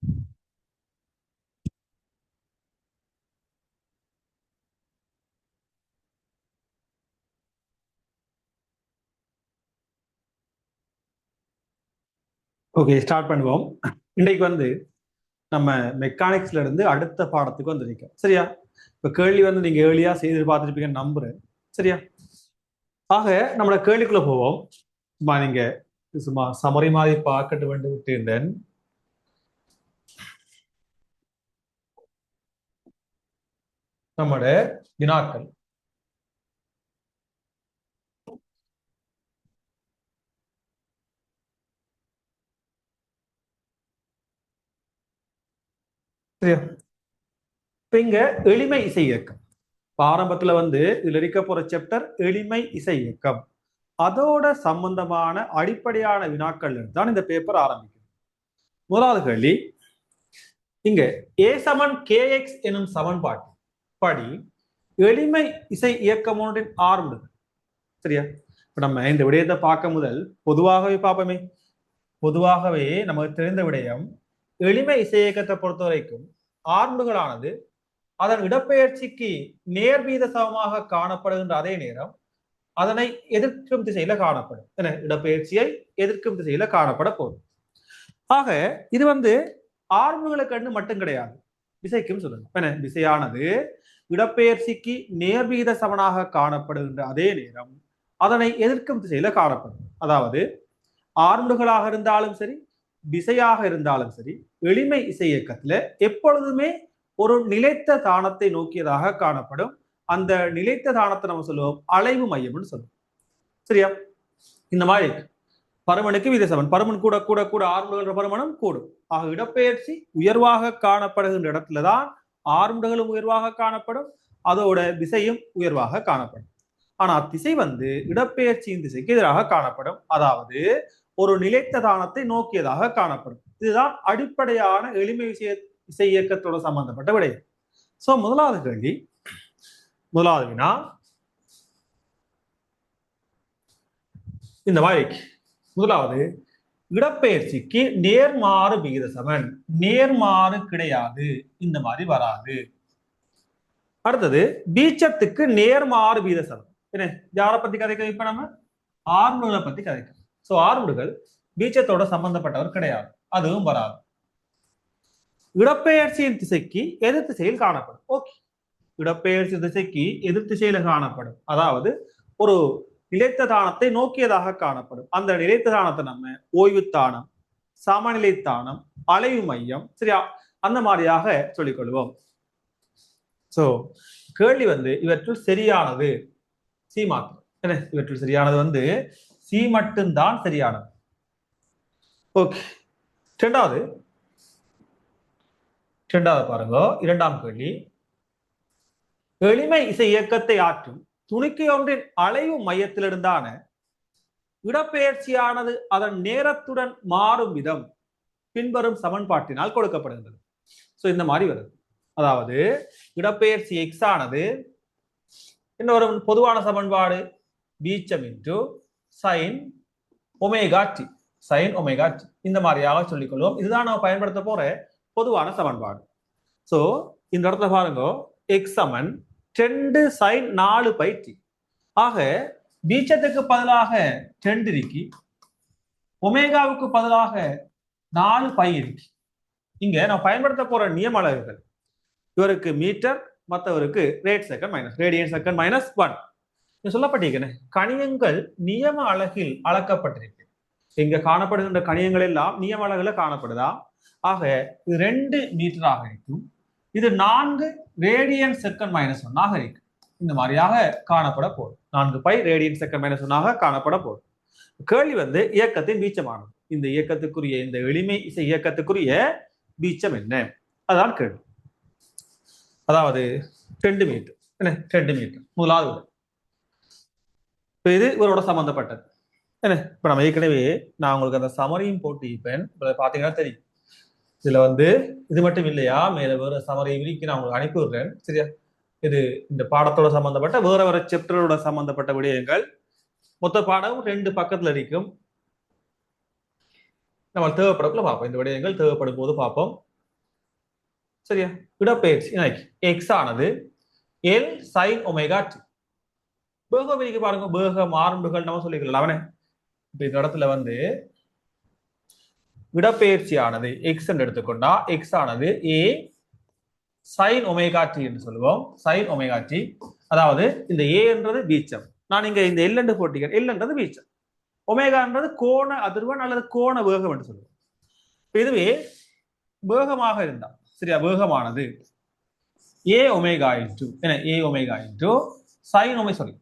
Okay, start பண்ணுவோம். இன்றைக்கு வந்து நம்ம மெக்கானிக்ஸ்ல இருந்து அடுத்த பாடத்துக்கு வந்திருக்கோம். சரியா? இப்ப கேள்வி வந்து நீங்க ஏர்லியா செய்து பார்த்துருப்பீங்கன்னு நம்புறேன். சரியா? ஆக நம்மளோட கேள்விக்குள்ள போவோம். சும்மா நீங்க சும்மா சமரி மாதிரி பார்க்கட்டு வேண்டு விட்டுருந்தேன். நம்மளோட வினாக்கள். சரியா? இப்ப இங்க எளிமை இசை இயக்கம் ஆரம்பத்துல வந்து இதுல இருக்க போற சாப்டர் எளிமை இசை இயக்கம். அதோட சம்பந்தமான அடிப்படையான வினாக்கள் தான் இந்த பேப்பர் ஆரம்பிக்கும். முதலாவது கேள்வி, இங்க ஏ சமன் கேஎக்ஸ் எனும் சமன்பாட்டு படி எளிமை இசை இயக்கம் ஒன்றின் ஆரம்பம். சரியா? இப்ப நம்ம இந்த விடயத்தை பார்க்க முதல் பொதுவாகவே பார்ப்போமே. பொதுவாகவே நமக்கு தெரிந்த விடயம், எளிமை இசை இயக்கத்தை பொறுத்த வரைக்கும் ஆர்முகங்களானது அதன் இடப்பெயர்ச்சிக்கு நேர்வீத சமமாக காணப்படுகின்ற அதே நேரம் அதனை எதிர்க்கும் திசையில காணப்படும். இடப்பெயர்ச்சியை எதிர்க்கும் திசையில காணப்பட போகும். ஆக இது வந்து ஆர்முகளை கண்டு மட்டும் கிடையாது, விசைக்கும் சொல்லணும். விசையானது இடப்பெயர்ச்சிக்கு நேர்வீத சமனாக காணப்படுகின்ற அதே நேரம் அதனை எதிர்க்கும் திசையில காணப்படும். அதாவது ஆர்முகளாக இருந்தாலும் சரி, விசையாக இருந்தாலும் சரி, எளிமை இசை இயக்கத்துல எப்பொழுதுமே ஒரு நிலைத்த தானத்தை நோக்கியதாக காணப்படும். அந்த நிலைத்த தானத்தை நம்ம சொல்லுவோம் அலைவு மையம்னு சொல்லுவோம். சரியா? இந்த மாதிரி பருமனுக்கு விதசமன், பருமன் கூட கூட கூட ஆர்முகன்ற பருமனும் கூடும். ஆக இடப்பெயர்ச்சி உயர்வாக காணப்படுகின்ற இடத்துலதான் ஆர்முகங்களும் உயர்வாக காணப்படும், அதோட விசையும் உயர்வாக காணப்படும். ஆனா திசை வந்து இடப்பெயர்ச்சியின் திசைக்கு எதிராக காணப்படும். அதாவது ஒரு நிலைத்த தானத்தை நோக்கியதாக காணப்படும். இதுதான் அடிப்படையான எளிமை இசை இயக்கத்தோட சம்பந்தப்பட்ட விடயம். சோ முதலாவது கேள்வி, முதலாவது வினா இந்த மாதிரி. முதலாவது, இடப்பெயர்ச்சிக்கு நேர்மாறு விகித சமன், நேர்மாறு கிடையாது, இந்த மாதிரி வராது. அடுத்தது, பீச்சத்துக்கு நேர்மாறு விகித சமன். என்ன யாரை பத்தி கதைக்க? இப்ப நம்ம ஆர்முகளை பத்தி கதைக்க. சோ ஆர்முகள் பீச்சத்தோட சம்பந்தப்பட்டவர் கிடையாது, அதுவும் வராது. இடப்பெயர்ச்சியின் திசைக்கு எதிர் திசையில் காணப்படும். ஓகே, இடப்பெயர்ச்சி திசைக்கு எதிர் திசையில காணப்படும், அதாவது ஒரு நிலைத்த தானத்தை நோக்கியதாக காணப்படும். அந்த நிலைத்த தானத்தை நம்ம ஓய்வு தானம், சமநிலை தானம், அலைவு மையம், சரியா, அந்த மாதிரியாக சொல்லிக் கொள்வோம். சோ கேள்வி வந்து இவற்றுள் சரியானது சி மாத்திரம். என்ன இவற்றுள் சரியானது வந்து சி மட்டும்தான் சரியானது. ஓகே, இரண்டாவது பாருங்க. இரண்டாம் கேள்வி, எளிமை இசை இயக்கத்தை ஆற்றும் துணிக்கை ஒன்றின் அலைவு மையத்திலிருந்தான இடப்பெயர்ச்சியானது அதன் நேரத்துடன் மாறும் விதம் பின்வரும் சமன்பாட்டினால் கொடுக்கப்படுகின்றது. சோ இந்த மாதிரி வருது. அதாவது இடப்பெயர்ச்சி எக்ஸ் ஆனது என்ன ஒரு பொதுவான சமன்பாடு, பீச்சம் into sine omega t, sine omega t, இந்த மாதிரியாக சொல்லிக் கொள்வோம். இதுதான் நம்ம பயன்படுத்த போற பொதுவான சமன்பாடு. சோ இந்த இடத்துல பாருங்க, எக்ஸ் சமன் 2 sin 4 பை டி. ஆக பீச்சத்துக்கு பதிலாக 2 இருக்கு, ஒமேகாவுக்கு பதிலாக 4 பை இருக்கு. இங்க நான் பயன்படுத்த போற நியம அலகுகள், இவருக்கு மீட்டர், மற்றவருக்கு rate second minus radian second minus 1 சொல்லப்பட்டிருக்கேன். கணியங்கள் நியம அலகில் அளக்கப்பட்டிருக்கு. இங்க காணப்படுகின்ற கணியங்கள் எல்லாம் நியம அலகுல காணப்படுதா. ஆக இது 2 மீட்டராக இருக்கும், இது 4 ரேடியன் செகண்ட் மைனஸ் 1 இருக்கு. இந்த மாதிரியாக காணப்பட போகுது. 4 பை ரேடியன் செகண்ட் மைனஸ் 1 காணப்பட போகுது. கேள்வி வந்து இயக்கத்தின் பீச்சமானது. இந்த இயக்கத்துக்குரிய, இந்த எளிமை இசை இயக்கத்துக்குரிய பீச்சம் என்ன, அதான் கேள்வி. அதாவது 2 மீட்டர். என்ன 2 மீட்டர் முதலாவது. இது இவரோட சம்பந்தப்பட்டது. என்ன இப்ப நம்ம ஏற்கனவே நான் உங்களுக்கு அந்த சமரியும் போட்டு இப்பேன், பாத்தீங்கன்னா தெரியும். இதுல வந்து இது மட்டும் இல்லையா, மேல வேற சமரி விரிக்கு நான் உங்களுக்கு அனுப்பி விடுறேன். சரியா? இது இந்த பாடத்தோட சம்பந்தப்பட்ட வேற வேற சாப்டரோட சம்பந்தப்பட்ட விடயங்கள். மொத்த பாடம் 2 பக்கத்துல இருக்கும். நம்ம தேவைப்படக்குள்ள பார்ப்போம். இந்த விடயங்கள் தேவைப்படும் போது பார்ப்போம். சரியா? இடப்பெயர்ச்சி எக்ஸ் ஆனது எல் சைன் ஒமேகா டி. வேக விதிக்கு பாருங்க, வேக மாறுண்டுகள் நம்ம சொல்லிக்கலாம் அவனே. இப்ப இந்த இடத்துல வந்து இடப்பெயர்ச்சி ஆனது எக்ஸ் என்று எடுத்துக்கொண்டா எக்ஸ் ஆனது ஏ சைன் ஒமேகா டி என்று சொல்லுவோம். சைன் ஒமேகா டி, அதாவது இந்த ஏ என்றது வீச்சம், நான் இங்க இந்த எல் என்று போட்டீங்க, எல் என்றது வீச்சம், ஒமேகான்றது கோண அதிர்வெண் அல்லது கோண வேகம் என்று சொல்லுவோம். இதுவே வேகமாக இருந்தா சரியா, வேகமானது ஏ ஒமேகா இன்டு என்ன, A omega into sine omega sorry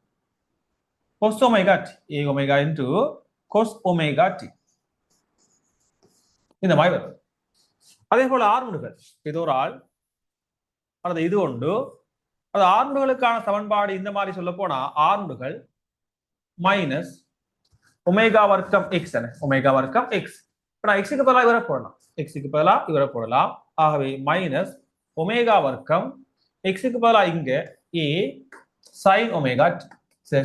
cos omega t, A omega into cos omega t, இந்த மாதிரி வரும். அதே போல ஆர்முடுகள், இது ஒரு ஆள் அல்லது இது உண்டு, அது ஆர்முடுகளுக்கான சமன்பாடு இந்த மாதிரி சொல்ல போனா ஆர்முடுகள் மைனஸ் ஒமேகா வர்க்கம் எக்ஸ், ஒமேகா வர்க்கம் எக்ஸ். இப்ப நான் எக்ஸுக்கு பதிலாக இவரை போடலாம், எக்ஸுக்கு பதிலாக இவரை போடலாம். ஆகவே மைனஸ் ஒமேகா வர்க்கம் எக்ஸுக்கு பதிலாக இங்க A sine omega t,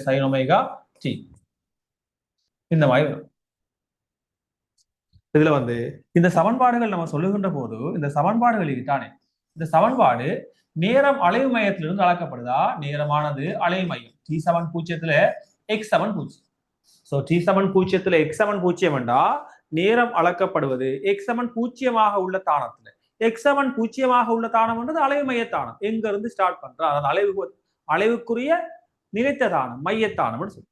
sine omega t, இந்த மாதிரி வரும். இதுல வந்து இந்த சமன்பாடுகள் நம்ம சொல்லுகின்ற போது இந்த சமன்பாடுகள் இதுதானே, இந்த சமன்பாடு நேரம் அலைவு மையத்திலிருந்து அளக்கப்படுதா, நேரமானது அலைவு மையம் T7 பூஜ்ஜியத்துல x7 பூஜ்ஜியம். சோ T7 பூஜ்ஜியத்துல x7 பூஜ்ஜியம் என்றா நேரம் அளக்கப்படுவது x7 பூஜ்ஜியமாக உள்ள தானத்துல. x7 பூஜ்ஜியமாக உள்ள தானம் என்றது அலைவு மைய தானம், எங்க இருந்து ஸ்டார்ட் பண்றா, அதாவது அலைவுக்குரிய நிலைத்த தானம், மையத்தானம் சொல்லு.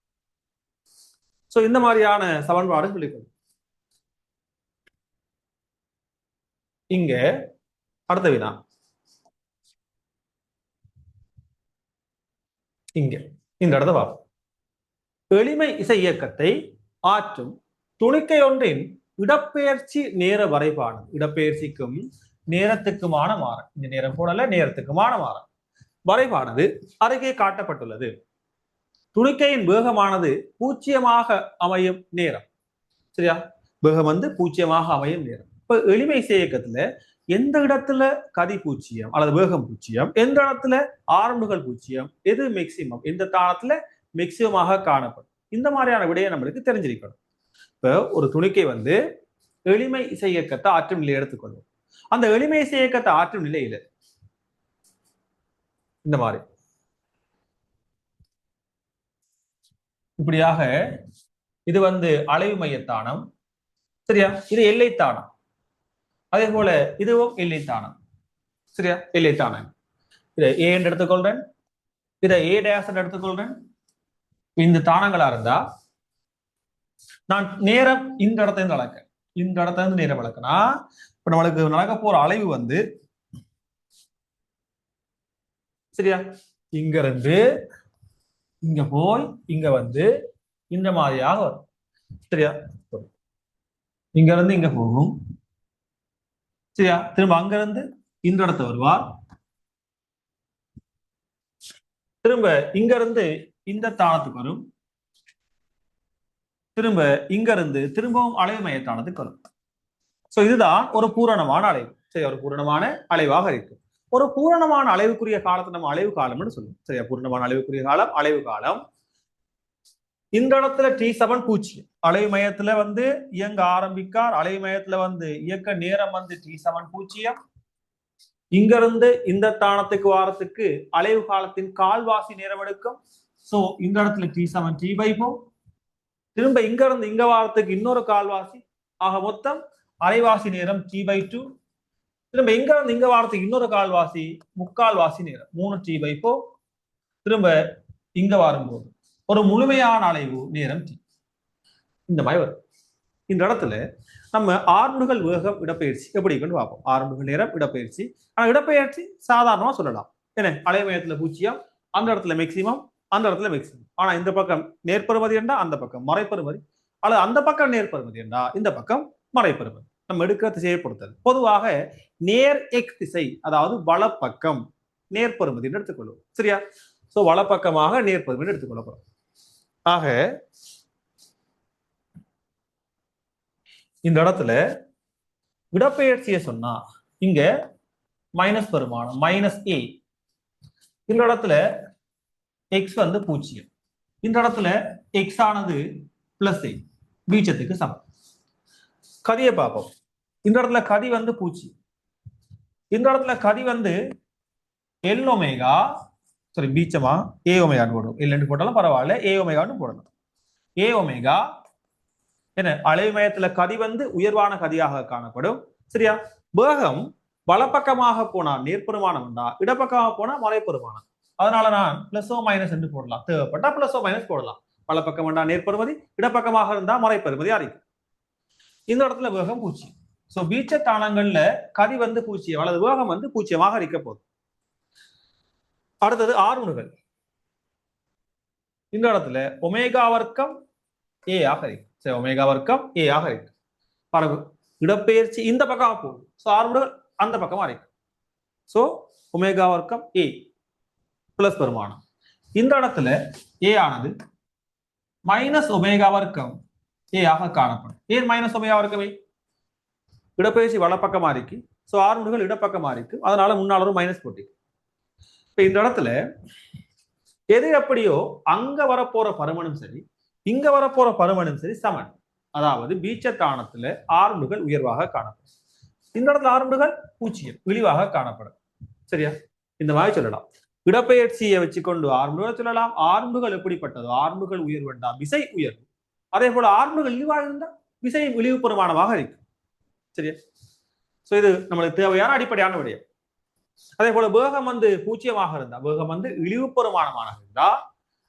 சோ இந்த மாதிரியான சமன்பாடு சொல்லிக்கொள்ளும். இங்க அடுத்த வினா, இங்க இந்த இடத்த பார்ப்போம். எளிமை இசை இயக்கத்தை ஆற்றும் துணிக்கை ஒன்றின் இடப்பெயர்ச்சி நேர வரைபாடு, இடப்பெயர்ச்சிக்கும் நேரத்துக்குமான மாறம், இந்த நேரம் போடல, நேரத்துக்குமான மாறம் வரைபானது அருகே காட்டப்பட்டுள்ளது. துணிக்கையின் வேகமானது பூஜ்ஜியமாக அமையும் நேரம், சரியா, வேகம் வந்து பூஜ்ஜியமாக அமையும் நேரம். இப்ப எளிமை இசை இயக்கத்துல எந்த இடத்துல கதி பூஜ்ஜியம் அல்லது வேகம் பூஜ்ஜியம், எந்த இடத்துல ஆரம்புகள் பூஜ்ஜியம், எது மேக்சிமம், எந்த தாளத்துல மேக்சிமமாக காணப்படும், இந்த மாதிரியான விடையை நம்மளுக்கு தெரிஞ்சிருக்கணும். இப்ப ஒரு துணிக்கை வந்து எளிமை இசை இயக்கத்தை ஆற்றும் நிலையை எடுத்துக்கொள்வோம். அந்த எளிமை இசை இயக்கத்தை ஆற்றும் நிலையில இந்த மாதிரி இப்படியாக இது வந்து அலைவு மையத்தானம், சரியா, இது எல்லைத்தானம். அதே போல இதுவும் எல்லைத்தானம், சரியா, எல்லைத்தானம். இதை ஏ என்று எடுத்துக்கொள்றேன், இதை ஏ டேஸ் என்று எடுத்துக்கொள்றேன். இந்த தானங்களா இருந்தா நான் நேரம் இந்த இடத்துல இருந்து அளக்க, இந்த இடத்துல இருந்து நேரம் அளக்கனா, இப்ப நம்மளுக்கு நடக்க போற அலைவு வந்து சரியா, இங்க இருந்து இங்க போய் இங்க வந்து இந்த மாதிரியாக வரும், சரியா, இங்க இருந்து இங்க போகும், சரியா, திரும்ப அங்க இருந்து இந்த இடத்த வருவார், திரும்ப இங்க இருந்து இந்த தானத்துக்கு வரும், திரும்ப இங்க இருந்து திரும்பவும் அலைவு மையத்தானத்துக்கு வரும். சோ இதுதான் ஒரு பூரணமான அலைவு, சரி, ஒரு பூரணமான அலைவாக இருக்கு. ஒரு பூரணமான அலைவுக்குரிய காலத்தை நம்ம அலைவு காலம்னு சொல்லுவோம், சரியா, பூரணமான அலைவுக்குரிய காலம் அலைவு காலம். இந்த இடத்துல T7 பூஜ்ஜியம், அலைவு மையத்துல வந்து இயங்க ஆரம்பிக்கார், அலைவு மையத்துல வந்து இயக்க நேரம் வந்து T7 பூஜ்ஜியம். இங்க இருந்து இந்த தானத்துக்கு வாரத்துக்கு அலைவு காலத்தின் கால்வாசி நேரம் எடுக்கும். சோ இந்த இடத்துல T7 T/4, திரும்ப இங்க இருந்து இங்க வாரத்துக்கு இன்னொரு கால்வாசி, ஆக மொத்தம் அலைவாசி நேரம் T/2. திரும்ப இங்க இருந்து இங்க வாரத்துக்கு இன்னொரு கால்வாசி, முக்கால்வாசி நேரம் 3 T/4. திரும்ப இங்க வரும்போது ஒரு முழுமையான அலைவு நேரம் T, இந்த மாதிரி வரும். இந்த இடத்துல நம்ம ஆர்முடுகள் வேகம் இடப்பெயர்ச்சி எப்படி கொண்டு பார்ப்போம். ஆர்முடுகள் நேரம் இடப்பெயர்ச்சி, ஆனா இடப்பெயர்ச்சி சாதாரணமா சொல்லலாம், என்ன, அலை மையத்துல பூஜ்ஜியம், அந்த இடத்துல மேக்சிமம், அந்த இடத்துல மேக்சிமம். ஆனா இந்த பக்கம் நேர்பெறுமதி என்றா அந்த பக்கம் மறைப்பெறுமதி, அல்லது அந்த பக்கம் நேர்பெறுமதி என்றா இந்த பக்கம் மறைப்பெறுமதி. நம்ம எடுக்கிற திசையை பொறுத்தது. பொதுவாக நேர் எக்ஸ் திசை, அதாவது வலப்பக்கம் நேர்பெறுமதி எடுத்துக்கொள்வோம், சரியா. சோ வலப்பக்கமாக நேர்பெறுமதி எடுத்துக்கொள்ள போறோம். ஆக இந்த இடத்துல இடப்பெயர்ச்சியை சொன்னா இங்க மைனஸ் பெருமானம் மைனஸ் ஏ, இந்த இடத்துல எக்ஸ் வந்து பூஜ்ஜியம், இந்த இடத்துல எக்ஸ் ஆனது பிளஸ் ஏ, பீஜத்துக்கு சமம். கதியை பார்ப்போம். இந்த இடத்துல கதி வந்து பூஜ்ஜியம், இந்த இடத்துல கதி வந்து எல் ஒமேகா சாரி பீச்சமா ஏ ஒமேகான்னு போடும். இல்லைன்னு போட்டாலும் பரவாயில்ல, ஏ ஒமேகான்னு போடணும். ஏ ஒமேகா என்ன அலைவு மையத்துல கதி வந்து உயர்வான கதியாக காணப்படும். சரியா? வேகம் வலப்பக்கமாக போனா நேர்பெருமானம் உண்டா, இடப்பக்கமாக போனா மறைப்பெருமானம். அதனால நான் பிளஸ் ஓ மைனஸ் என்று போடலாம். தேவைப்பட்டா பிளஸ் ஓ மைனஸ் போடலாம். வலப்பக்கம் வேண்டா நேர்பெருமதி, இடப்பக்கமாக இருந்தா மறைப்பெருமதி அறிக்கும். இந்த இடத்துல வேகம் பூஜ்ஜியம். சோ பீச்ச தானங்கள்ல கதி வந்து பூஜ்ஜியம் அல்லது வேகம் வந்து பூஜ்ஜியமாக இருக்க போகுது. அடுத்தது ஆறுணுகள். இந்த இடத்துல ஒமேகா வர்க்கம் ஏ ஆக இருக்கு. சரி, ஒமேகா வர்க்கம் ஏ ஆக இருக்கு. பரவு இடப்பெயர்ச்சி இந்த பக்கம் போகுது. சோ ஆறுணுகள் அந்த பக்கமா இருக்கு. சோ ஒமேகா வர்க்கம் ஏ பிளஸ் பெருமானம். இந்த இடத்துல ஏ ஆனது மைனஸ் ஒமேகா வர்க்கம் ஏ ஆக காணப்படும். ஏன் மைனஸ் ஒமேகா வர்க்கமே? இடப்பெயர்ச்சி வலப்பக்கமா இருக்கு. சோ ஆறுணுகள் இடப்பக்கமா இருக்கு. அதனால முன்னால ஒரு மைனஸ் போட்டி. இப்ப இந்த இடத்துல எது எப்படியோ அங்க வரப்போற பருமனும் சரி, இங்க வரப்போற பருமனும் சரி சமன். அதாவது பீச்சத்தானத்துல ஆறுண்டுகள் உயர்வாக காணப்படும். இந்த இடத்துல ஆறுண்டுகள் பூஜ்ஜியம் விழிவாக காணப்படும். சரியா? இந்த மாதிரி சொல்லலாம். இடப்பெயர்ச்சியை வச்சுக்கொண்டு ஆறுண்டுகளை சொல்லலாம். ஆறுண்டுகள் எப்படிப்பட்டதோ ஆறுண்டுகள் உயர்வு வேண்டாம், விசை உயர்வு. அதே போல ஆறுண்டுகள் இழிவாக இருந்தா விசை விழிவு பெருமானமாக இருக்கும். சரியா? சோ இது நம்மளுக்கு தேவையான அடிப்படையான விடயம். அதே போல வேகம் வந்து பூஜ்ஜியமாக இருந்தா, வேகம் வந்து இழிவு பெருமானமாக இருந்தா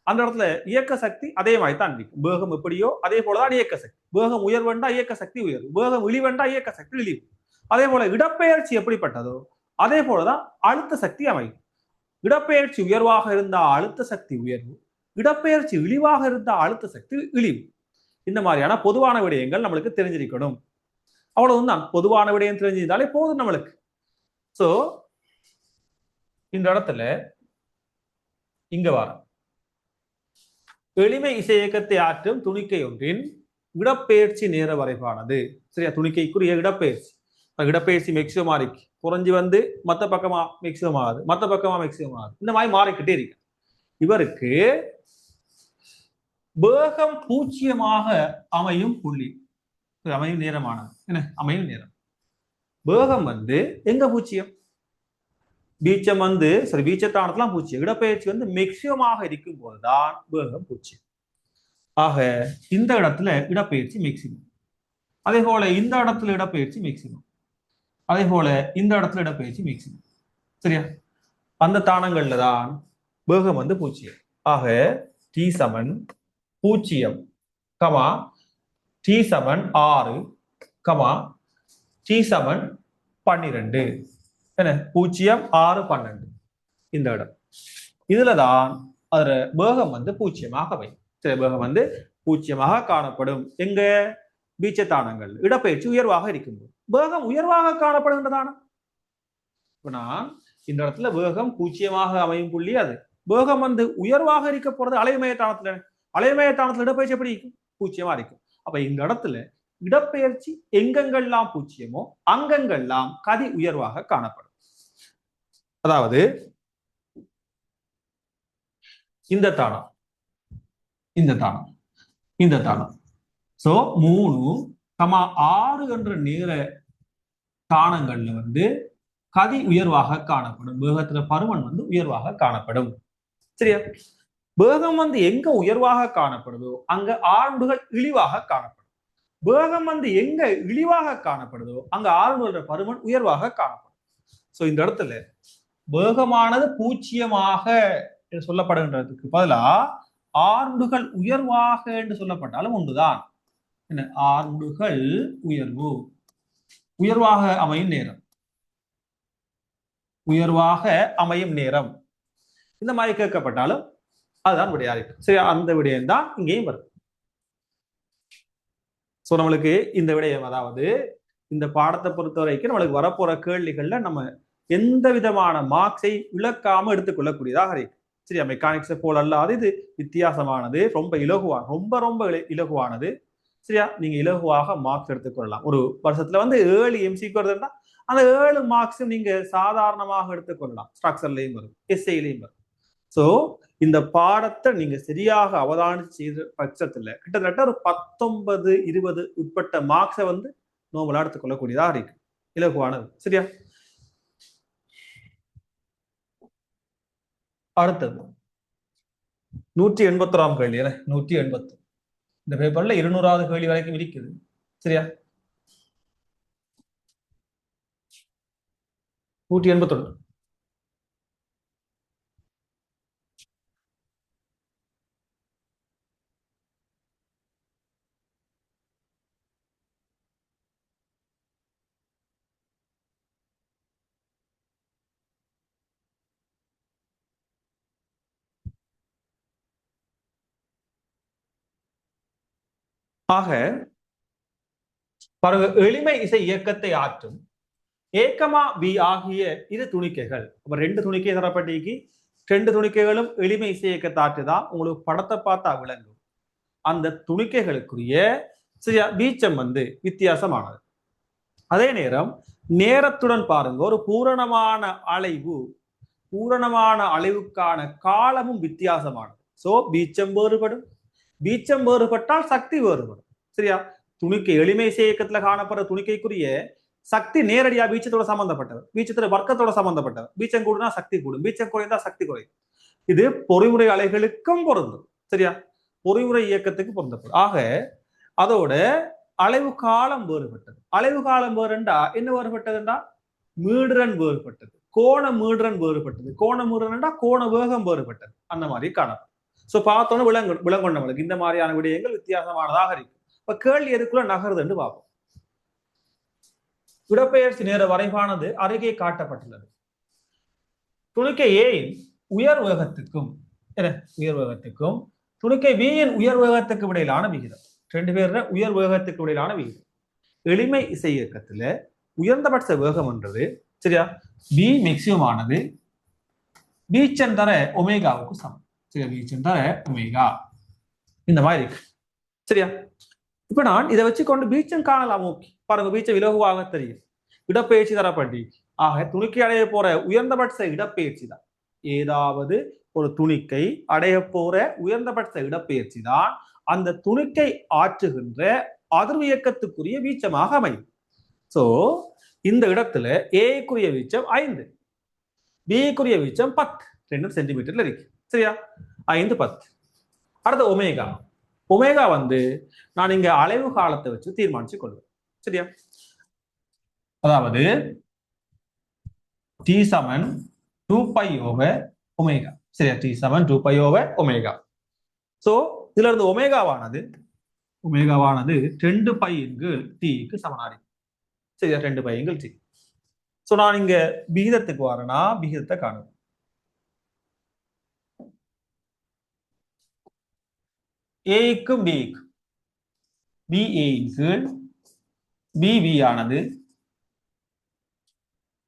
அந்த இடத்துல இயக்க சக்தி அதே மாதிரி தான் இருக்கும். வேகம் எப்படியோ அதே போலதான் இயக்க சக்தி. வேகம் உயர்வெண்டா இயக்க சக்தி உயர்வு, வேகம் இழிவெண்டா இயக்க சக்தி இழிவு. அதே போல இடப்பெயர்ச்சி எப்படிப்பட்டதோ அதே போலதான் அழுத்த சக்தி அமையும். இடப்பெயர்ச்சி உயர்வாக இருந்தா அழுத்த சக்தி உயர்வு, இடப்பெயர்ச்சி இழிவாக இருந்தா அழுத்த சக்தி இழிவு. இந்த மாதிரியான பொதுவான விடயங்கள் நம்மளுக்கு தெரிஞ்சிருக்கணும். அவ்வளவுதான். பொதுவான விடயம் தெரிஞ்சிருந்தாலே போதும் நம்மளுக்கு. சோ இந்த இடத்துல இங்க வர எளிமை இசை இயக்கத்தை ஆற்றும் துணிக்கை ஒன்றின் இடப்பெயர்ச்சி நேர வரைபானது. சரியா? துணிக்கைக்குரிய இடப்பெயர்ச்சி. இடப்பெயர்ச்சி மேக்சிமம் மாறிக்கு குறைஞ்சி வந்து மத்த பக்கமா மேக்சிமம் ஆகுது, மத்த பக்கமா மேக்சிமம் ஆகுது. இந்த மாதிரி மாறிக்கிட்டே இருக்கு. இவருக்கு வேகம் பூஜ்ஜியமாக அமையும் புள்ளி, அமையும் நேரமானது என்ன? அமையும் நேரம். வேகம் வந்து எங்க பூஜ்ஜியம்? பீச்சம் வந்து சரி பீச்சத்தானத்துலாம் பூஜ்ஜியம். இடப்பெயர்ச்சி வந்து மேக்சிமமாக இருக்கும் போதுதான் வேகம் பூஜ்ஜியம். ஆக இந்த இடத்துல இடப்பெயர்ச்சி மேக்சிமம். அதே போல இந்த இடத்துல இடப்பெயர்ச்சி மேக்சிமம். அதே போல இந்த இடத்துல இடப்பெயர்ச்சி மேக்சிமம். சரியா? அந்த தானங்கள்ல தான் வேகம் வந்து பூஜ்ஜியம். ஆக டி சமன் பூஜ்ஜியம் கமா டி சமன் 6 கமா டி சமன் 12 என்ன? 0 6 12 இந்த இடம். இதுலதான் அதுல வேகம் வந்து பூஜ்ஜியமாக அமையும். சரி, வேகம் வந்து பூஜ்ஜியமாக காணப்படும். எங்க? பீச்சத்தானங்கள் இடப்பெயர்ச்சி உயர்வாக இருக்கும்போது. வேகம் உயர்வாக காணப்படுகின்றதான இப்ப நான் இந்த இடத்துல வேகம் பூஜ்ஜியமாக அமையும் புள்ளி அது. வேகம் வந்து உயர்வாக இருக்க போறது அலைமயத்தானத்துல. அலைமயத்தானத்துல இடப்பெயர்ச்சி எப்படி இருக்கும்? பூஜ்ஜியமா இருக்கும். அப்ப இந்த இடத்துல இடப்பெயர்ச்சி எங்கெங்கெல்லாம் பூஜ்ஜியமோ அங்கங்கெல்லாம் கதி உயர்வாக காணப்படும். அதாவது இந்த தானம், இந்த தானம், இந்த தானம். சோ 3, 6 என்ற நேர தானங்கள்ல வந்து கதி உயர்வாக காணப்படும். வேகத்துல பருமன் வந்து உயர்வாக காணப்படும். சரியா? வேகம் வந்து எங்க உயர்வாக காணப்படுதோ அங்க ஆறுண்டுகள் இழிவாக காணப்படும். வேகம் வந்து எங்க இழிவாக காணப்படுதோ அங்க ஆறுண்டுகளோட பருமன் உயர்வாக காணப்படும். சோ இந்த இடத்துல வேகமானது பூஜ்ஜியமாக சொல்லப்படுகின்றதுக்கு பதிலா ஆறுண்டுகள் உயர்வாக என்று சொல்லப்பட்டாலும் ஒன்றுதான். என்ன? ஆறுண்டுகள் உயர்வு, உயர்வாக அமையும் நேரம், உயர்வாக அமையும் நேரம் இந்த மாதிரி கேட்கப்பட்டாலும் அதுதான் விடையா இருக்கு. சரி, அந்த விடயம் தான் இங்கேயும் வரும். சோ நம்மளுக்கு இந்த விடயம், அதாவது இந்த பாடத்தை பொறுத்த வரைக்கும் நம்மளுக்கு வரப்போற கேள்விகள்ல நம்ம எந்த விதமான மார்க்ஸை இழக்காம எடுத்துக்கொள்ளக்கூடியதாக இருக்கு. சரியா? மெக்கானிக்ஸை போல அல்லாது இது வித்தியாசமானது, ரொம்ப இலகுவான, ரொம்ப ரொம்ப இலகுவானது. சரியா? நீங்க இலகுவாக மார்க்ஸ் எடுத்துக்கொள்ளலாம். ஒரு வருஷத்துல வந்து 7 எம்சிக்கு வருதுன்னா அந்த 7 மார்க்ஸும் நீங்க சாதாரணமாக எடுத்துக்கொள்ளலாம். ஸ்ட்ரக்சர்லயும் வரும், எஸ்ஐலையும் வரும். சோ இந்த பாடத்தை நீங்க சரியாக அவதானிச்சு செய்த பட்சத்துல கிட்டத்தட்ட ஒரு 19 20 உட்பட்ட மார்க்ஸை வந்து நோம்பலா எடுத்துக்கொள்ளக்கூடியதா இருக்கு. இலகுவானது. சரியா? அடுத்தது 181ஆம் கேள்வி. 180 இந்த பேப்பர்ல 200வது கேள்வி வரைக்கும் இருக்குது. சரியா? 181. ஆக பாருங்க, எளிமை இசை இயக்கத்தை ஆற்றும் ஏக்கமா பி ஆகிய இரு துணிக்கைகள். அப்ப 2 துணிக்கை தரப்பட்டிக்கு, 2 துணிக்கைகளும் எளிமை இசை இயக்கத்தை ஆற்றுதான். உங்களுக்கு படத்தை பார்த்தா விளங்கும். அந்த துணிக்கைகளுக்குரிய சரியா வீச்சம் வித்தியாசமானது. அதே நேரம் நேரத்துடன் பாருங்க, ஒரு பூரணமான அலைவுக்கான காலமும் வித்தியாசமானது. சோ வீச்சம் வேறுபடும். வீச்சம் வேறுபட்டால் சக்தி வேறுபடும். சரியா? துணிக்கை எளிமை இசை இயக்கத்துல காணப்படுற துணிக்கைக்குரிய சக்தி நேரடியா வீச்சத்தோட சம்பந்தப்பட்டவர், வீச்சத்தோட வர்க்கத்தோட சம்பந்தப்பட்டவர். வீச்சம் கூடுனா சக்தி கூடும், வீச்சம் குறைந்தா சக்தி குறையும். இது பொறிமுறை அலைகளுக்கும் பொருந்தும். சரியா? பொறிமுறை இயக்கத்துக்கு பொருந்தப்படும். ஆக அதோட அலைவு காலம் வேறுபட்டது. அலைவு காலம் வேறுண்டா என்ன வேறுபட்டதுண்டா மீடுரன் வேறுபட்டது, கோண மீடுரன் வேறுபட்டது, கோண மீடுரன்டா கோண வேகம் வேறுபட்டது. அந்த மாதிரி காணப்படும். சோ பார்த்தோன்னு விளங்கொண்டவங்களுக்கு இந்த மாதிரியான விடயங்கள் வித்தியாசமானதாக இருக்கு. இப்ப கேள்வி எதுக்குள்ள நகருதுன்னு பார்ப்போம். இடப்பெயர்ச்சி நேர வரைவானது அருகே காட்டப்பட்டுள்ளது. துணிக்கை ஏயின் உயர் வேகத்துக்கும் துணிக்கை பியின் உயர் வேகத்துக்கு இடையிலான விகிதம். 2 பேர் உயர் வேகத்துக்கு இடையிலான விகிதம். எளிமை இசை இயக்கத்துல உயர்ந்தபட்ச வேகம் என்றது சரியா பி மேக்சிமம் ஆனது வீச்சம் தர ஒமேகாவுக்கு சமம். சரியா? வீச்சம் தர ஒமேகா இந்த மாதிரி இருக்கு. சரியா? இப்ப நான் இதை வச்சுக்கொண்டு வீச்சம் காணலாம். ஓகே பாருங்க, வீச்சம் இலகுவாக தெரியும். இடப்பெயர்ச்சி தரப்பட்டி. ஆக துணிக்கை அடைய போற உயர்ந்தபட்ச இடப்பெயர்ச்சி தான். ஏதாவது ஒரு துணிக்கை அடைய போற உயர்ந்தபட்ச இடப்பெயர்ச்சி தான் அந்த துணிக்கை ஆற்றுகின்ற அதிர்வு இயக்கத்துக்குரிய வீச்சமாக அமையும். சோ இந்த இடத்துல ஏக்குரிய வீச்சம் 5, பிக்குரிய வீச்சம் 10, 2 சென்டிமீட்டர்ல இருக்கு. சரியா? 5 10. அடுத்த ஒமேகா. ஒமேகா நான் இங்க அலைவு காலத்தை வச்சு தீர்மானிச்சு கொள்வேன். சரியா? அதாவது t சமன் 2π/ஒமேகா. சரியா? t சமன் 2π/ஒமேகா. சோ இதுல இருந்து ஒமேகாவானது 2π/t சமனாரி. சரியா? 2π/t. சோ நான் இங்க விகிதத்துக்கு வரேன்னா விகிதத்தை காணுவேன். ஏக்கும் பிக்கும் BA/கீழ் BB ஆனது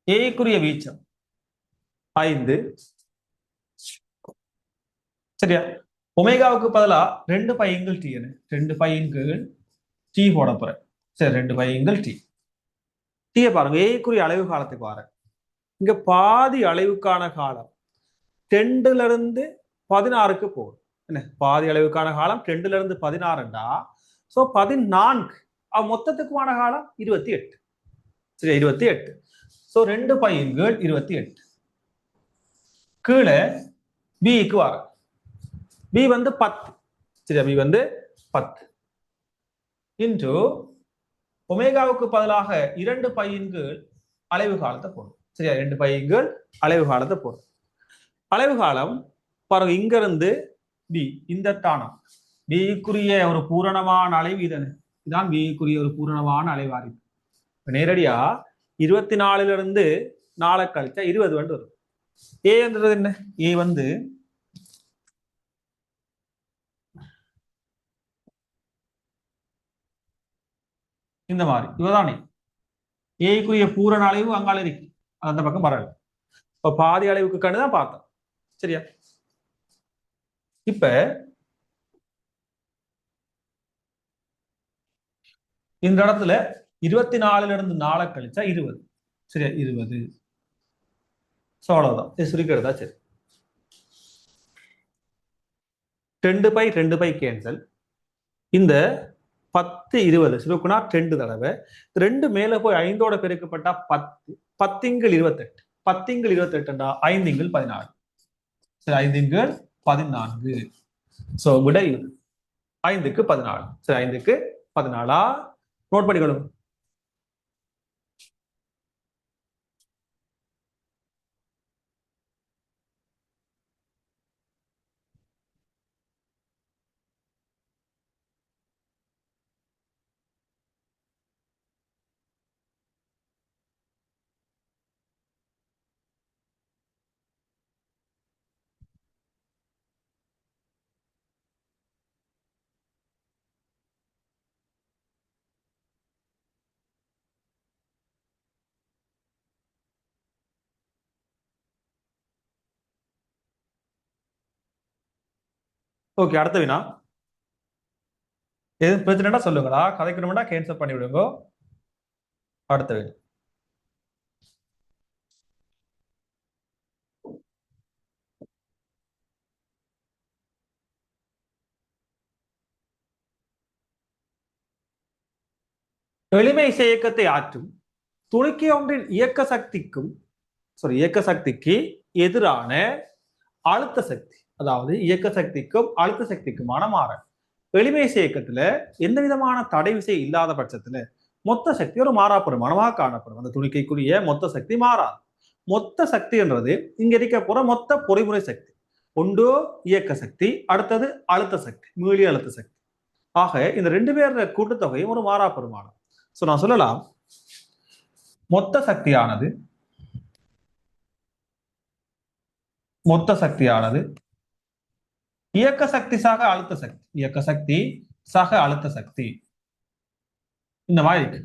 ஏக்குரிய வீச்சம் 5. சரியா? ஒமேகாவுக்கு பதிலா 2π/t 2π/t போட போறேன். சரி, 2π/t. டீயை பாருங்க, ஏக்குரிய அலைவு காலத்துக்கு வரேன். இங்க பாதி அலைவுக்கான காலம் 2ல இருந்து 16க்கு போகும். என்ன பாதி அளவுக்கான காலம் 2ல இருந்து 16. சோ 14. மொத்தத்துக்குமான காலம் 28. சரி, 28. சோ 2π/28. கீழே பிக்கு வர பி 10. சரியா? பி 10 இன்டு ஒமேகாவுக்கு பதிலாக 2π/, அலைவு காலத்தை போடும். சரியா? 2π/, அலைவு காலத்தை போடும். அலைவு காலம் பாருங்க, இங்க இருந்து பி இந்த தானம் பிக்குரிய ஒரு பூரணமான அலைவு இதான் பிக்குரிய ஒரு பூரணமான அலைவா இருக்கு. நேரடியா 24ல இருந்து 4 கழிச்சா 20 வரும். ஏன்றது என்ன? ஏ இந்த மாதிரி இவதானே ஏக்குரிய பூரண அலைவு அங்கால இருக்கு, அந்த பக்கம் வரல. இப்ப பாதி அளவுக்கு கண்டுதான் பார்த்தோம். சரியா? இப்ப இந்த இடத்துல 24ல இருந்து 4 கழிச்சா 20. சரியா? 20. அவ்வளவுதான். சுருக்கிறதா? சரி, 2π கேன்சல். இந்த 10 20 சுருக்குனா 2 தடவை 2 மேல போய் 5ஓட பெருக்கப்பட்டா 10. 10 × 28. 10 × 28 5 × 16. சரி 5 × 14. சோ விடை 5 × 14. சரி 5 × 14 நோட் பண்ணிக்கணும். ஓகே, அடுத்த வினா. எது பிரச்சனைனா சொல்லுங்களா, கதைக்கணும்னா கேன்சல் பண்ணி விடுங்க. அடுத்த வினா. எளிமை இயக்கத்தை ஆற்றும் துணிக்கை ஒன்றின் இயக்க சக்திக்கு எதிரான அழுத்த சக்தி, அதாவது இயக்க சக்திக்கும் அழுத்த சக்திக்குமான மாறல். எளிமை இயக்கத்துல எந்த விதமான தடை விசை இல்லாத பட்சத்துல மொத்த சக்தி ஒரு மாறாப்பெருமானமாக காணப்படும். அந்த துணிக்கைக்குரிய மொத்த சக்தி மாறாது. மொத்த சக்தி என்றது இங்க இருக்க போற மொத்த பொறிமுறை சக்தி. ஒன்று இயக்க சக்தி, அடுத்தது அழுத்த சக்தி, மீளி அழுத்த சக்தி. ஆக இந்த ரெண்டு பேர் கூட்டுத்தொகையும் ஒரு மாறாப்பெருமானம். சோ நான் சொல்லலாம், மொத்த சக்தியானது இயக்க சக்தி சக அழுத்த சக்தி, இயக்க சக்தி சக அழுத்த சக்தி இந்த மாதிரி இருக்கு.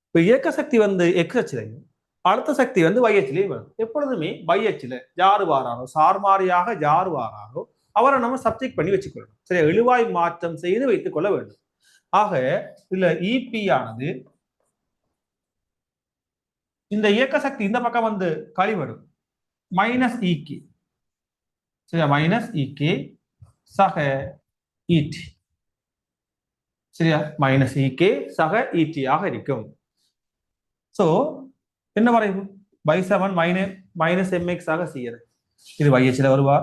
இப்ப இயக்க சக்தி எக்ஸ் அச்சிலையும் அழுத்த சக்தி y அச்சிலையும் வரும். எப்பொழுதுமே y அச்சில யாரு வாராரோ, சார்மாறியாக யாரு வாராரோ அவரை நம்ம சப்ஜெக்ட் பண்ணி வச்சுக்கொள்ளணும். சரி, எழுவாய் மாற்றம் செய்து வைத்துக் கொள்ள வேண்டும். ஆக இதுல இபி ஆனது இந்த இயக்க சக்தி இந்த பக்கம் கழிவடும் மைனஸ் இகே. சரியா, மைனஸ் இகே சக ஈடி. சரியா, மைனஸ் இகே சக ஈடி ஆக இருக்கும். சோ என்ன வரைவு, y7 மைனஸ் mx ஆக செய்யறது. இது y அச்சில வருவா,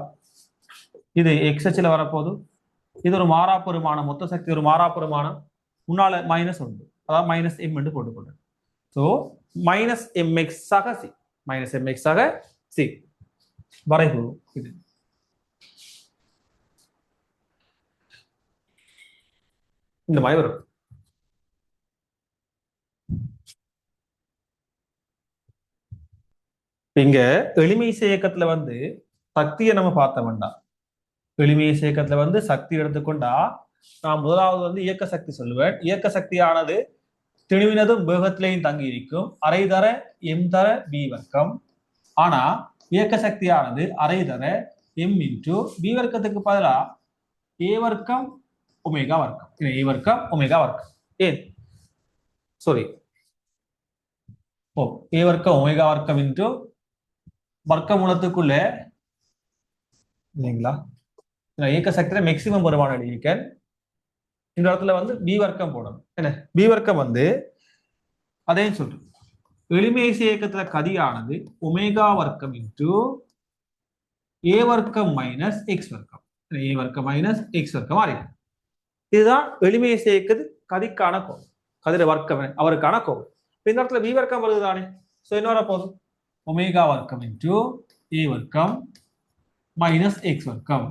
இது x அச்சில வரப்போது. இது ஒரு மாறாப்பெருமானம், மொத்த சக்தி ஒரு மாறாப்பெருமானம். முன்னால மைனஸ் உண்டு, அதாவது மைனஸ் எம் என்று போட்டுக்கொள்ளும். சோ மைனஸ் mx ஆக சி, மைனஸ் mx ஆக சி வரைவு. இது இந்த மாதிரி வரும். இங்க எளிமை இயக்கத்துல சக்தியை நம்ம பார்த்த வேண்டாம். எளிமை இயக்கத்துல சக்தி எடுத்துக்கொண்டா நான் முதலாவது இயக்க சக்தி சொல்லுவேன். இயக்க சக்தியானது திணிவினதும் வேகத்திலையும் தங்கி இருக்கும். அரை தர எம் தர பி வர்க்கம். ஆனா இயக்க சக்தியானது அரை தர எம் இன்டு பி வர்க்கத்துக்கு பதிலா ஏ வர்க்கம் ஒமேகா வர்க்கம். ஏ வர்க்கம் ஒமேகா வர்க்கம். ஏன் சாரி, ஏ வர்க்கம் ஒமேகா வர்க்கம் இன்டு வர்க்க மூலத்துக்குள்ள இல்லைங்களா, இயக்க சக்தியில மேக்சிமம் வருமான இயக்க இந்த இடத்துல பி வர்க்கம் போடணும். என்ன பி வர்க்கம் அதையும் சொல்றேன். எளிமை இயக்கத்துல கதியானது ஒமேகா வர்க்கம் இன்டு ஏ வர்க்கம் மைனஸ் எக்ஸ் வர்க்கம். ஏ வர்க்கம் மைனஸ் எக்ஸ் வர்க்கம் இருக்கு. இதுதான் எளிமை இயக்கத்து கதிக்கான கோணம், கதிர வர்க்கம் அவருக்கான கோணம். இந்த இடத்துல பி வர்க்கம் வருது தானே. சோ என்ன வர போதும், ஒமேகா வர்க்கம் இன்டு ஏ வர்க்கம் மைனஸ் எக்ஸ் வர்க்கம்.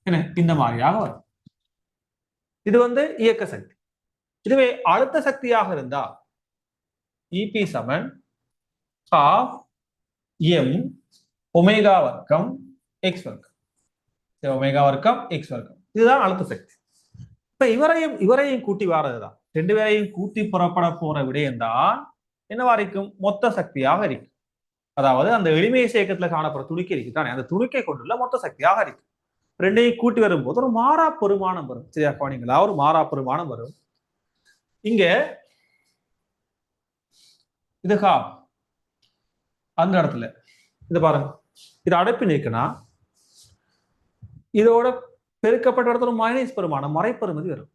என்ன இந்த மாதிரியாக வரும். இது இயக்க சக்தி. இதுவே அழுத்த சக்தியாக இருந்தா இபி சமன் half m ஒமேகா வர்க்கம் எக்ஸ் வர்க்கம். ஒமேகா வர்க்கம் எக்ஸ் வர்க்கம். இதுதான் அழுத்த சக்தி. இப்ப இவரையும் கூட்டி வாரதுதான், ரெண்டு பேரையும் கூட்டி புறப்பட போற விடயம் தான் என்னவா இருக்கும், மொத்த சக்தியாக இருக்கும். அதாவது அந்த எளிமை இயக்கத்துல காணப்படுற துணிக்கை இருக்கு தானே, அந்த துணிக்கை கொண்டுள்ள மொத்த சக்தியாக இருக்கு. ரெண்டையும் கூட்டி வரும்போது ஒரு மாறா பெருமானம் வரும். சரியா கவனிங்களா, ஒரு மாறா பெருமானம் வரும். இங்க இது அந்த இடத்துல இது பாருங்க, இது அடைப்பு நீக்குனா இதோட பெருக்கப்பட்ட இடத்துல மைனஸ் பெருமானம் மறைப்பெருமதி வரும்.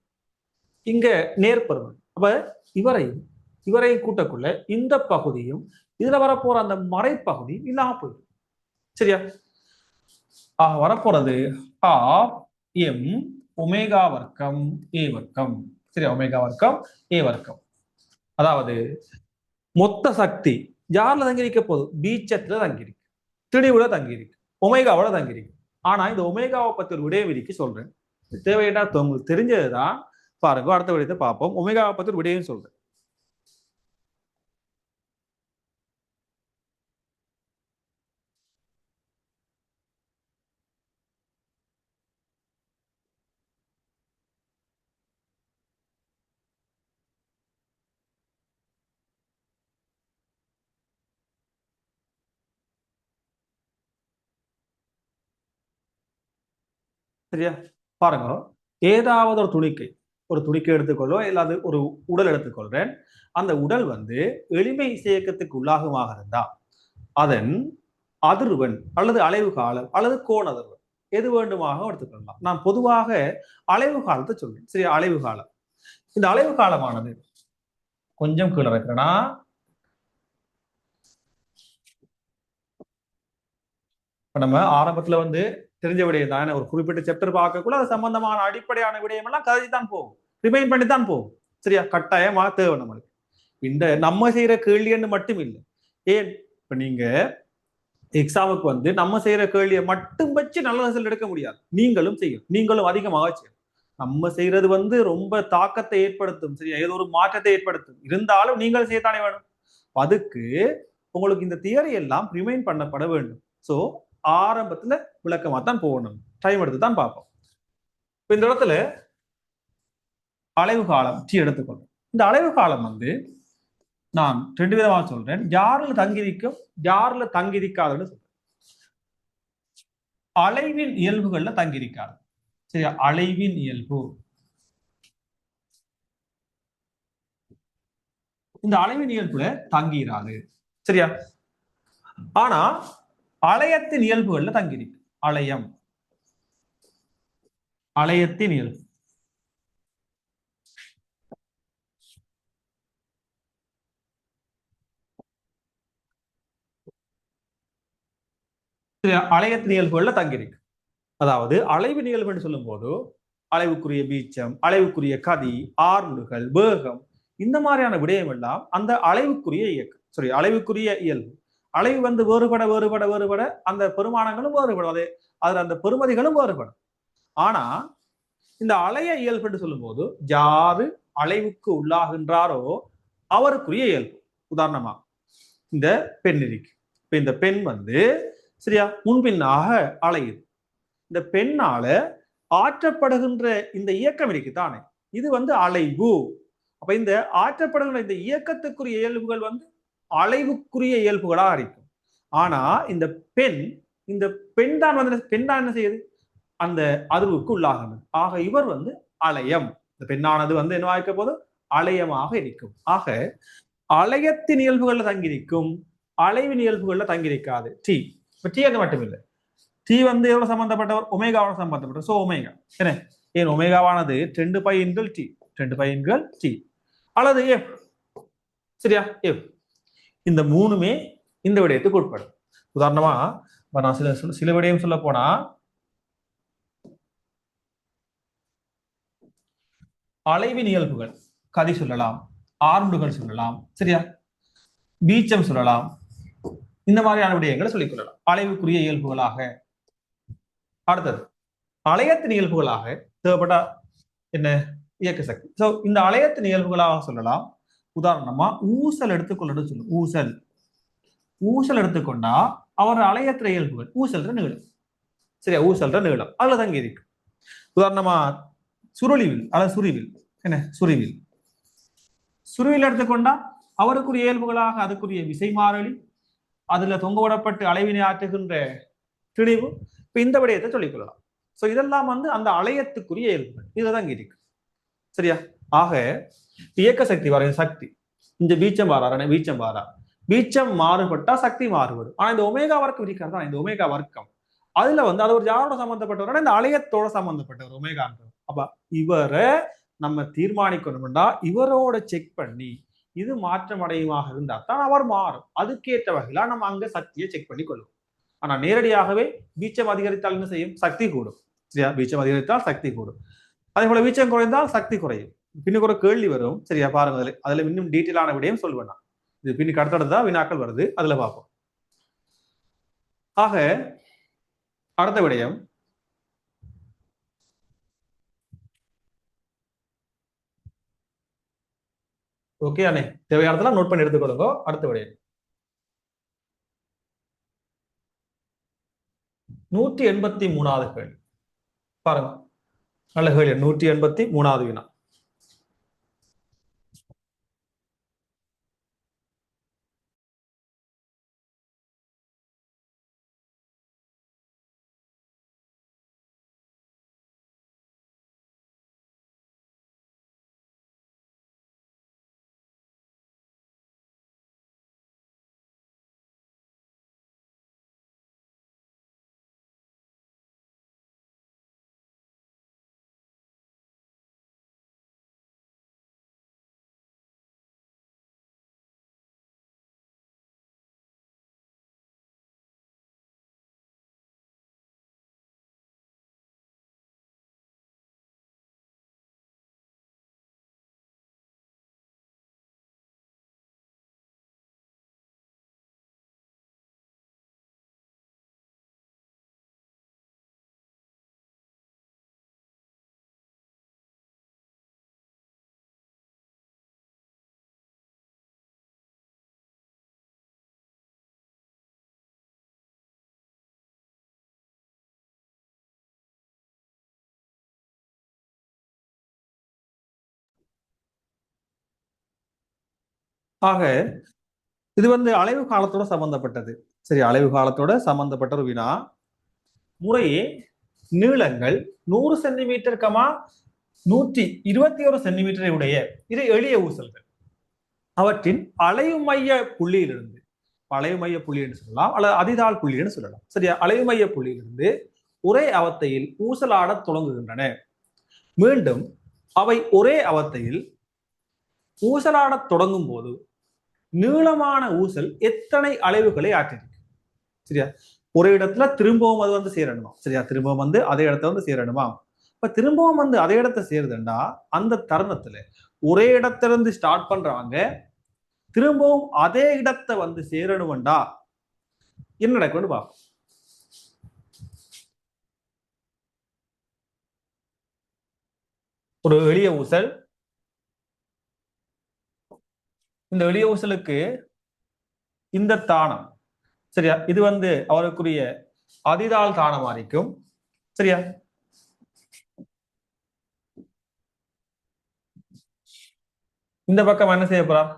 இங்க நேர்பெருமதி. அப்ப இவரையும் கூட்டக்குள்ள இந்த பகுதியும் இதுல வரப்போற அந்த மறைப்பகுதியும் இல்லாம போயிடும். சரியா, வரப்போறது ஹாஃப் எம் ஒமேகா வர்க்கம் ஏ வர்க்கம். சரி, ஒமேகா வர்க்கம் ஏ வர்க்கம். அதாவது மொத்த சக்தி யார்ல தங்கியிருக்க போகுது? பீச்சத்துல தங்கியிருக்கு, திணிவுல தங்கியிருக்கு, ஒமேகாவோட தங்கியிருக்கு. ஆனா இந்த ஒமேகாவை பத்தி ஒரு விடயம் இருக்கு சொல்றேன். தேவையா உங்களுக்கு தெரிஞ்சதுதான். பாருங்க, அடுத்த விடயத்தை பார்ப்போம். ஒமேகாவை பத்தி ஒரு விடயம் சொல்றேன். சரியா? பாருங்க, ஏதாவது ஒரு துணிக்கை எடுத்துக்கொள்ளோ இல்லாது ஒரு உடல் எடுத்துக்கொள்றேன். அந்த உடல் வந்து எளிமை இசையக்கத்துக்கு உள்ளாகுமாக இருந்தா அதன் அதிர்வெண் அல்லது அலைவு காலம் அல்லது கோண அதிர்வெண் எது வேண்டுமாக எடுத்துக்கொள்ளலாம். நான் பொதுவாக அலைவு காலத்தை சொல்றேன். சரி, அலைவு காலம். இந்த அலைவு காலமானது கொஞ்சம் கீழே வைக்கிறேன்னா, இப்ப நம்ம ஆரம்பத்துல வந்து தெரிஞ்ச விடயம் தான். ஒரு குறிப்பிட்ட சாப்டர் பார்க்கக்குள்ள அது சம்பந்தமான அடிப்படையான விடயம் எல்லாம் கதை தான் போகும், ரிமைண்ட் பண்ணி தான் போகும். சரியா? கட்டாயமா தேவை நம்மளுக்கு. இந்த நம்ம செய்யற கேள்வின்னு மட்டும் இல்லை. ஏன் இப்ப நீங்க எக்ஸாமுக்கு வந்து நம்ம செய்யற கேள்வியை மட்டும் வச்சு நல்ல ரிசல்ட் எடுக்க முடியாது. நீங்களும் செய்யும், நீங்களும் அதிகமாக செய்யும். நம்ம செய்யறது வந்து ரொம்ப தாக்கத்தை ஏற்படுத்தும். சரியா? ஏதோ ஒரு மாற்றத்தை ஏற்படுத்தும். இருந்தாலும் நீங்கள் செய்யத்தானே வேணும். அதுக்கு உங்களுக்கு இந்த தியரி எல்லாம் ரிமைண்ட் பண்ணப்பட வேண்டும். சோ ஆரம்பத்துல விளக்கமா தான் போகணும், டைம் எடுத்து தான் பார்ப்போம். இப்ப இந்த இடத்துல அலைவு காலம் டி எடுத்துக்கொள்ளும். இந்த அலைவு காலம் வந்து நான் ரெண்டு விதமாக சொல்றேன். யாருல தங்கியிருக்கும், யாருல தங்கியிருக்காதுன்னு சொல்றேன். அலைவின் இயல்புகள்ல தங்கியிருக்காது. சரியா? அலைவின் இயல்பு, இந்த அலைவின் இயல்புல தங்கிராது. சரியா? ஆனா அலையத்தின் இயல்புகள்ல தங்கியிருக்கு. அலையம், அலையத்தின் இயல்பு. அலையத்தின் இயல்புகள்ல தங்கியிருக்கு. அதாவது அலைவு நிகழ்வு சொல்லும் போது அலைவுக்குரிய பீச்சம், அலைவுக்குரிய கதி, ஆர்முடுகள், வேகம், இந்த மாதிரியான விடயம் எல்லாம் அந்த அலைவுக்குரிய இயக்கம். சாரி, அலைவுக்குரிய இயல்பு. அலைவு வந்து வேறுபட வேறுபட வேறுபட அந்த பெருமானங்களும் வேறுபடும். அதே அதுல அந்த பெருமதிகளும் வேறுபடும். ஆனா இந்த அலைய இயல்பு என்று சொல்லும் போது யாரு அலைவுக்கு உள்ளாகின்றாரோ அவருக்குரிய இயல்பு. உதாரணமா இந்த பெண் இருக்கு. இப்ப இந்த பெண் வந்து சரியா முன்பின்னாக அலையுது. இந்த பெண்ணால ஆற்றப்படுகின்ற இந்த இயக்கம் இருக்குதானே, இது வந்து அலைவு. அப்ப இந்த ஆற்றப்படுகின்ற இந்த இயக்கத்துக்குரிய இயல்புகள் வந்து அலைவுக்குரிய இயல்புகளாக இருக்கும். ஆனா இந்த பெண், இந்த பெண் தான் வந்து பெண் தான் என்ன செய்யுது? அந்த அதிர்வுக்கு உள்ளாகணும். ஆக இவர் வந்து அலையம். இந்த பெண்ணானது வந்து என்ன வாய்க்க போது? அலையமாக இருக்கும். ஆக அலையத்தின் இயல்புகள்ல தங்கியிருக்கும், அலைவின் இயல்புகள்ல தங்கியிருக்காது. டி டி அது மட்டும் இல்லை. டி வந்து எவ்வளவு சம்பந்தப்பட்டவர்? ஒமேகாவோட சம்பந்தப்பட்டவர். சோ ஒமேகா என்ன? ஏன் ஒமேகாவானது 2 பை இன்கள் டி, 2 பை இன்கள் டி அல்லது எஃப். சரியா? எஃப். இந்த மூணுமே இந்த விடயத்துக்கு உட்படும். உதாரணமா நான் சில விடயம் சொல்ல போனா, அலைவின் இயல்புகள் கதி சொல்லலாம், ஆர்முடுகள் சொல்லலாம். சரியா? பீச்சம் சொல்லலாம். இந்த மாதிரியான விடயங்களை சொல்லிக் கொள்ளலாம் அலைவுக்குரிய இயல்புகளாக. அடுத்தது அலையத்தின் இயல்புகளாக தேவைப்பட்ட என்ன? இயக்க சக்தி. சோ இந்த அலையத்தின் இயல்புகளாக சொல்லலாம். உதாரணமா ஊசல் எடுத்துக்கொள்ளணும் சொல்லும். ஊசல், ஊசல் எடுத்துக்கொண்டா அவர் அலையத்திர இயல்புகள் ஊசல்ற நீளம். சரியா? ஊசல்ற நீளம் அதுல தங்கி இருக்கு. உதாரணமா சுருளிவில் அல்லது சுரிவில் என்ன? சுரிவில், சுருவில் எடுத்துக்கொண்டா அவருக்குரிய இயல்புகளாக அதுக்குரிய விசை மாறலி, அதுல தொங்கவிடப்பட்டு அலைவினை ஆற்றுகின்ற திணிவு. இப்ப இந்த விடயத்தை சொல்லிக் கொள்ளலாம். சோ இதெல்லாம் வந்து அந்த அலையத்துக்குரிய இயல்புகள் இதுதான் இருக்கு. சரியா? ஆக இயக்க சக்தி வர சக்தி இந்த பீச்சம் வாரான பீச்சம் வாரா, பீச்சம் மாறுபட்டா சக்தி மாறுபடும். ஆனா இந்த ஒமேகா வர்க்கம் இருக்கிறதா, இந்த ஒமேகா வர்க்கம் அதுல வந்து அது ஒரு யாரோட சம்பந்தப்பட்டவர்? இந்த அலையத்தோட சம்பந்தப்பட்டவர் ஒமேகா. அப்ப இவரை நம்ம தீர்மானிக்கணும்னா இவரோட செக் பண்ணி இது மாற்றம் அடையுமாக இருந்தா தான் அவர் மாறும். அதுக்கேற்ற வகையில நம்ம அங்க சக்தியை செக் பண்ணி கொள்ளுவோம். ஆனா நேரடியாகவே வீச்சம் அதிகரித்தால் என்ன செய்யும்? சக்தி கூடும். சரியா? வீச்சம் அதிகரித்தால் சக்தி கூடும். அதே போல வீச்சம் குறைந்தால் சக்தி குறையும். பின்னுக்கு ஒரு கேள்வி வரும். சரியா? பாருங்க, அதுல இன்னும் டீட்டெயிலான விடயம் சொல்வேன் நான். இது பின்னுக்கு அடுத்தடுத்ததான் வினாக்கள் வருது, அதுல பார்ப்போம். ஆக அடுத்த விடயம், ஓகே அண்ணே, தேவையானதெல்லாம் நோட் பண்ணி எடுத்துக்கொள்ளுங்க. அடுத்த விடயம் 183வது கேள்வி பாருங்க. நல்ல கேள்வி. 183வது வினா. ஆக இது அலைவு காலத்தோட சம்பந்தப்பட்டது. சரி, அலைவு காலத்தோட சம்பந்தப்பட்ட ஒரு வினா. முறையே நீளங்கள் 100 சென்டிமீட்டர், 121 சென்டிமீட்டரை உடைய இது எளிய ஊசல்கள். அவற்றின் அலைவு மைய புள்ளியிலிருந்து, அலைவு மைய புள்ளி என்று சொல்லலாம் அல்லது அதிதாள் புள்ளி என்று சொல்லலாம். சரியா? அலைவு மைய புள்ளியிலிருந்து ஒரே அவத்தையில் ஊசலாட தொடங்குகின்றன. மீண்டும் அவை ஒரே அவத்தையில் ஊசலாட தொடங்கும் போது நீளமான ஊசல் எத்தனை அலைவுகளை ஆற்றிருக்கு? சரியா? ஒரு இடத்துல திரும்பவும் அது சேரணுமா? சரியா? திரும்பவும் அதே இடத்த சேரணுமா? இப்ப திரும்பவும் அதே இடத்த சேருதுண்டா, அந்த தருணத்துல ஒரே இடத்திலிருந்து ஸ்டார்ட் பண்றாங்க, திரும்பவும் அதே இடத்தை சேரணும்டா என்ன நடக்கும்னு பார்ப்போம். ஒரு எளிய ஊசல். இந்த எளிய ஊசலுக்கு இந்த தானம், சரியா, இது அவருக்குரிய அதிதாள் தானமா இருக்கும். சரியா? இந்த பக்கம் என்ன செய்ய போறார்?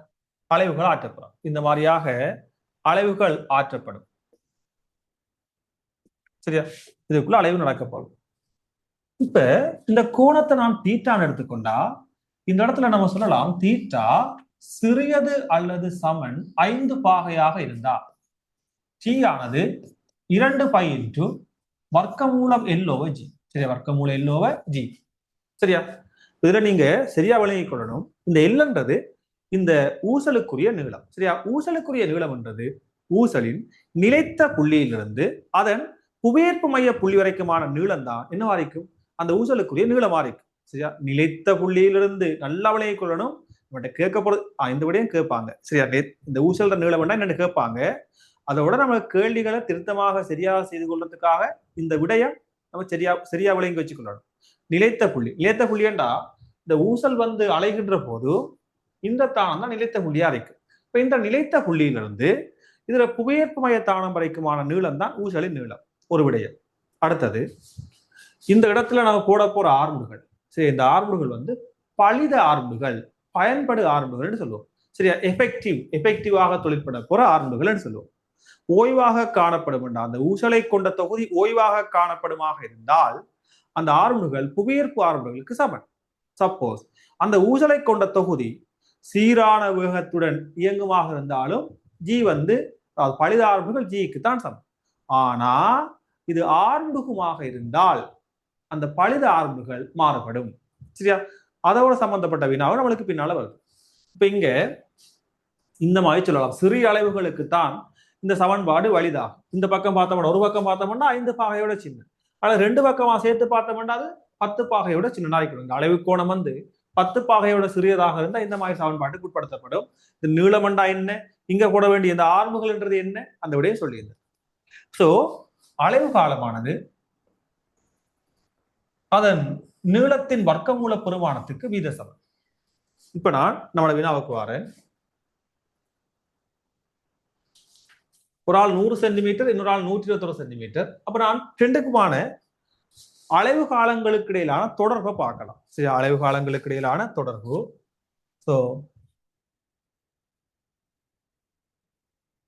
அலைவுகள் ஆற்றப்படும். இந்த மாதிரியாக அலைவுகள் ஆற்றப்படும். சரியா? இதுக்குள்ள அலைவு நடக்கப்படும். இப்ப இந்த கோணத்தை நான் தீட்டான்னு எடுத்துக்கொண்டா, இந்த இடத்துல நம்ம சொல்லலாம் தீட்டா சிறியது அல்லது சமன் 5 பாகையாக இருந்தா டி ஆனது 2 பை இன்டு வர்க்கமூலம் எல்லோவ ஜி. சரியா? வர்க்கமூலம் எல்லோவ ஜி. சரியா? இதுல நீங்க சரியா விளங்கிக் கொள்ளணும். இந்த எல்ன்றது இந்த ஊசலுக்குரிய நீளம். சரியா? ஊசலுக்குரிய நீளம் என்றது ஊசலின் நிலைத்த புள்ளியிலிருந்து அதன் புவியீர்ப்பு மைய புள்ளி வரைக்குமான நீளம் தான் என்ன வரைக்கும்? அந்த ஊசலுக்குரிய நீளமா இருக்கும். சரியா? நிலைத்த புள்ளியிலிருந்து நல்லா விளங்கிக் கொள்ளணும். கேட்கப்படுது இந்த விடையும் கேட்பாங்க. சரியா? இந்த ஊசல்ற நீளம் என்னன்னு கேட்பாங்க. அதோட நம்ம கேள்விகளை திருத்தமாக சரியாக செய்து கொள்றதுக்காக இந்த விடயம் நம்ம சரியா விளங்கி வச்சுக்கொள்ளணும். நிலைத்த புள்ளி. நிலைத்த புள்ளி என்றா இந்த ஊசல் அலைகின்ற போது இந்த தானம் தான் நிலைத்த புள்ளியா இருக்கு. இப்ப இந்த நிலைத்த புள்ளியிலிருந்து இதுல புவியீர்ப்பு மைய தானம் வரைக்குமான நீளம் தான் ஊசலின் நீளம். ஒரு விடயம். அடுத்தது, இந்த இடத்துல நம்ம போட போற ஆர்முகள். சரி, இந்த ஆர்முகள் பலித ஆர்முகள், பயன்படு ஆர்முகள்னு சொல்லுவோம். சரியா? எஃபெக்டிவாக தொழிற்பட போற ஆர்முகள்னு சொல்லுவோம். ஓய்வாக காணப்படும், அந்த ஊசலை கொண்ட தொகுதி ஓய்வாக காணப்படுமாக இருந்தால் அந்த ஆர்முகள் புவியீர்ப்பு ஆர்முகளுக்கு சமன். சப்போஸ் அந்த ஊசலை கொண்ட தொகுதி சீரான வேகத்துடன் இயங்குமாக இருந்தாலும் ஜி பலித ஆர்முகள் ஜிக்கு தான் சமம். ஆனா இது ஆர்முகமாக இருந்தால் அந்த பலித ஆர்முகள் மாறுபடும். சரியா? அதோட சம்பந்தப்பட்ட வினாவும் நம்மளுக்கு பின்னால வருது. இப்ப இங்க இந்த மாதிரி சொல்லலாம், சிறிய அளவுகளுக்கு தான் இந்த சமன்பாடு வலிதாகும். இந்த பக்கம் பார்த்தோம்னா ஒரு பக்கம் பார்த்தோம்னா 5 பாகையோட சின்ன, ஆனா 2 பக்கமா சேர்த்து பார்த்தோம்னா அது 10 பாகையோட சின்ன நாளைக்கு. இந்த அளவு கோணம் 10 பாகையோட சிறியதாக இருந்தா இந்த மாதிரி சமன்பாட்டுக்கு உட்படுத்தப்படும். இந்த நீளமண்டா என்ன, இங்க போட வேண்டிய இந்த ஆர்முகள்ன்றது என்ன, அந்த விடையை சொல்லியிருந்தேன். சோ அளவு காலமானது அதன் நீளத்தின் வர்க்கமூல பெருமானத்துக்கு வீத சமம். இப்ப நான் நம்மளோட வினாவுக்கு வரேன். ஒரு ஆள் 100 சென்டிமீட்டர், இன்னொரு ஆள் 121 சென்டிமீட்டர். அப்ப நான் ரெண்டுக்குமான அளவு காலங்களுக்கு இடையிலான தொடர்பை பார்க்கலாம். சரி, அளவு காலங்களுக்கு இடையிலான தொடர்பு. சோ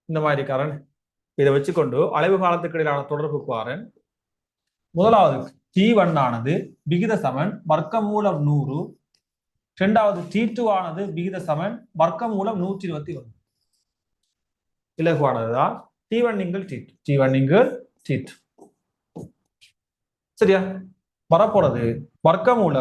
இந்த மாதிரி கரண் இதை வச்சுக்கொண்டு அளவு காலத்துக்கு இடையிலான தொடர்புக்கு வரேன். முதலாவது T1 ஆனது விகித சமன் வர்க்கமூலம் 100. இரண்டாவது T2 ஆனது விகித சமன் வர்க்கமூலம் 121. இலகுவானதுதான். T1 இங்கு T2, T1 இங்கு T2. சரியா? வரப்போறது வர்க்கமூலம்